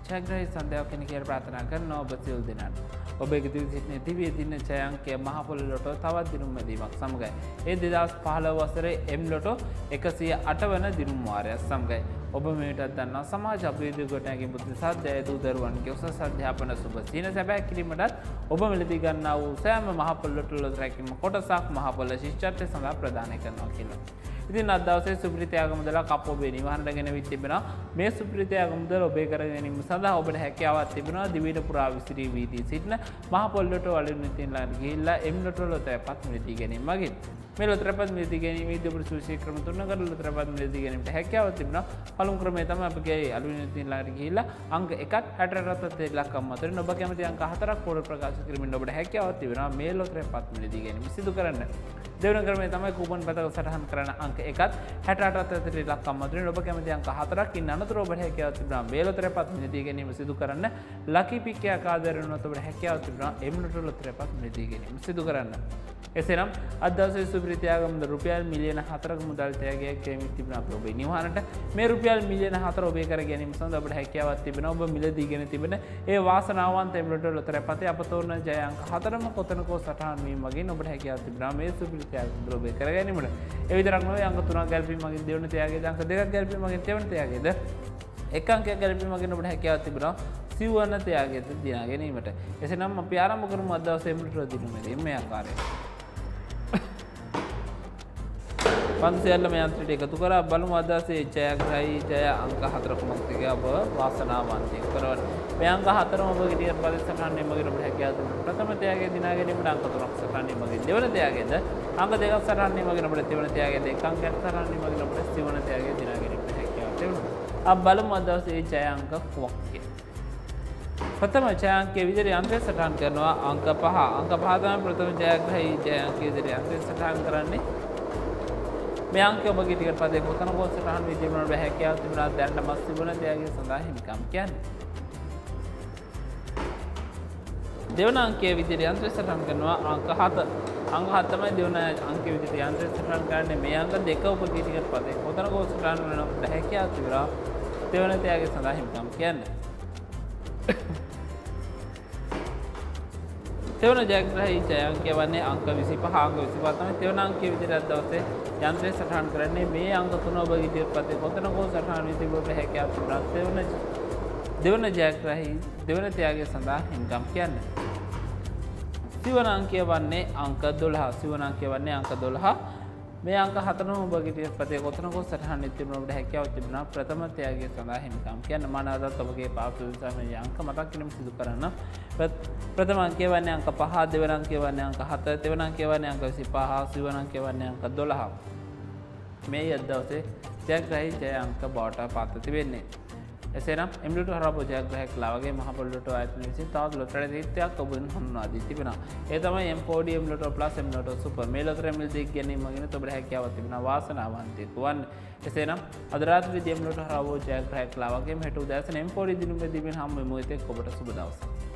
ජයග්‍රහී සන්ධ්‍යාවක් වෙන කියලා ප්‍රාර්ථනා කරනවා ඔබ සියලු දෙනාට. ඔබේ ඉදිරි සිටින දිව්‍ය දින ජය අංකය මහ පොළොව ලොටෝ තවත් දිනුම් මැදීමක් සමගයි. ඒ 2015 වසරේ M ලොටෝ 108 වන දිනුම් වාරයක් සමගයි. ඔබ මේටත් දන්නවා සමාජ අභිවෘද්ධි ගොඩනැගීම බුද්ධ සාධ්‍යය දූ දරුවන්ගේ උසස් අධ්‍යාපන සුබ සීන සැබෑ කිරීමටත් ඔබ මිලදී ගන්නා වූ සෑම මහ පොළොව ලොටෝ රැකීම කොටසක් මහ පොළොව ශිෂ්‍යත්වය සඳහා ප්‍රදානය කරනවා කියලා. ඉතින් අද දවසේ සුපිරිතයාග මුදල කප් ඔබේ නිවහනට ගෙනවිත් තිබෙනවා. මේ සුපිරිතයාග මුදල ඔබේ කර ගැනීම සඳහා ඔබට හැකියාවක් තිබෙනවා. දිවයින පුරා විසිරී වීදී සිටින මහ පොළොවට වලින් නිතින් ළඟ ගිහිල්ලා එම් ලොටෝ ලොතයපත් මිලදී ගැනීම මගින් මේ ලොතරපත් මිලදී ගැනීමේදී ඔබට සුවිශේෂ ක්‍රම තුනකට ලොතරපත් මිලදී ගැනීමට හැකියාවක් තිබෙනවා. පළමු ක්‍රමය තමයි අපගේ අලුයම නිතින් ළඟට ගිහිල්ලා අංක 1ත් 68ත් ඉලක්කම් අතරින් ඔබ කැමති අංක 4ක් පොර ප්‍රකාශ කිරීමෙන් ඔබට හැකියාවක් තිබෙනවා මේ ලොතරපත් මිලදී ගැනීම සිදු කරන්න. දෙවන ක්‍රමය තමයි කූපන් පතක සටහන් කරන අංක 1ත් 68ත් අතර ඉලක්කම් අතරින් ඔබ කැමති අංක 4ක් ඉන්න අනතුරු ඔබට හැකියාවක් තිබෙනවා මේ ලොතරපත් මිලදී ගැනීම සිදු කරන්න. ලකි පික් එකක් ආදරණවත් ඔබට හැකියාවක් තිබෙනවා එම් ලොතරපත් මිලදී ගැනීම සිදු කරන්න. එසේනම් අද දවසේ සුපිරිතයාග මුදල් රුපියල් මිලියන 4ක මුදල් තෑගයක් ගෙවමින් තිබෙනවා ඔබේ නිවහනට. මේ රුපියල් මිලියන 4 ඔබේ කර ගැනීම සඳහා ඔබට හැකියාවක් තිබෙනවා. ඔබ මිලදීගෙන තිබෙන ඒ වාසනාවන්ත එම් ලොතරපතේ අප තෝරන ජය අංක 4ම කොතනකෝ සටහන් වීම මගින් ඔබට හැකියාවක් තිබෙනවා මේ සුපිරිතයාග මුදල් ඔබේ කර ගැනීමට. ඒ විතරක් නෙවෙයි අංක 3ක් ගැලපීම මගින් දෙවන තෑගයේද අංක 2ක් ගැලපීම මගින් තෙවන තෑගයේද එක් අංකයක් ගැලපීම මගින් ඔබට හැකියාවක් තිබෙනවා සිව්වන තෑගයේද දිනා ගැනීමට. එසේනම් අපි ආරම්භ කරමු අද දවසේ එම් ලොටෝ දිනුමේදී මේ ආකාරයට. පන්සියල්ලම යන්ත්‍රයට එකතු කරා බලමු අද දවසේ ජයග්‍රහී ජය අංක 4 කුමක්ද කියලා ඔබ වාසනාවන්තයෙක් කරවන්න. මේ අංක 4ම ඔබ ඉදිරියට පරිස්සමන්නේ මගින් ඔබට හැකියාව තිබෙනවා. ප්‍රථම තෑගයේ දිනා ගැනීමට අංක 3ක් සටහන්නේ මගින් දෙවන තෑගයේද අංක 2ක් සටහන්නේ මගින් ඔබට දෙවන තෑගයේද එක අංකයක් සටහන්නේ මගින් ඔබට සිවන තෑගයේ දිනා ගැනීමට හැකියාව තිබෙනවා. අප බලමු අද දවසේ ජය අංක කුමක්ද කියලා. ප්‍රථම ජය අංකයේ විදිහට යන්ත්‍රය සටහන් කරනවා අංක 5. අංක 5 තමයි ප්‍රථම ජයග්‍රහී ජය අංකයේ විදිහට යන්ත්‍රය සටහන් කරන්නේ. මේ අංකය ඔබගේ ටිකට් පදේ කොතනකෝ සටහන් විදිහට ඔබට හැකියාවක් තිබුණා දැනට මස් තිබුණ තෑගිය සඳහා හිමිකම් කියන්නේ. දෙවන අංකයේ විදිහට යන්ත්‍රය සටහන් කරනවා අංක 7. අංක 7 තමයි දෙවන අංකයේ විදිහට යන්ත්‍රය සටහන් කරන්නේ. මේ අංක දෙක ඔබගේ ටිකට් පදේ කොතනකෝ සටහන් වෙනකොට හැකියාවක් තිබුණා දෙවන තෑගිය සඳහා හිමිකම් කියන්නේ. තෙවන ජයග්‍රහී ජය අංකය වන්නේ අංක 25. අංක 25 තමයි තෙවන අංකයේ විදිහට අද දවසේ යන්ත්‍රය සටහන් කරන්නේ. මේ අංක තුන ඔබ ඉදිරියට පස්සේ කොතනකෝ සටහන් වී ඔබට හැකියාවක් තිබුණා දෙවන ජයග්‍රහී දෙවන ත්‍යාගය සඳහා හිමිකම් කියන්නේ. සිවන අංකය වන්නේ අංක 12. සිවන අංකය වන්නේ අංක 12. මේ අංක 4ම ඔබගේ ඉදිරියට පස්සේ කොතනකෝ සටහන් වී තිබුණා ඔබට හැකියාවක් තිබුණා ප්‍රථම ත්‍යාගය සඳහා හිමිකම් කියන්නේ. මම අදත් ඔබගේ පාපු සමයේ අංක මතක් කිරීම සිදු කරන්න. ප්‍රථම අංකය වන්නේ අංක 5, දෙවන අංකය වන්නේ අංක 7, තෙවන අංකය වන්නේ අංක 25, සිවන අංකය වන්නේ අංක 12. මේ අද දවසේ ජයග්‍රහී ජය අංක බවට පත් තිබෙන්නේ. එසේනම් එම් ලොටෝ හරහා ජයග්‍රහයක් ලාවගේ මහ පොළොව ලොටෝ ආයතන විසින් තවත් ලොතරැයි රීතියක් ඔබෙන් හඳුන්වා දී තිබෙනවා. ඒ තමයි M4D එම් ලොටෝ ප්ලස් එම් ලොටෝ සුපර්. මේ ලොතරැයි මිලදී ගැනීම මගින් ඔබට හැකියාවක් තිබෙනවා වාසනාවන්තයෙක් වන්න. එසේනම් අද රාත්‍රියේදී එම් ලොටෝ හරහා ජයග්‍රහයක් ලාවගේ හෙට උදෑසන M4D දිනුමේදී හම්බ වෙමු. ඒත් ඔබට සුබ දවසක්.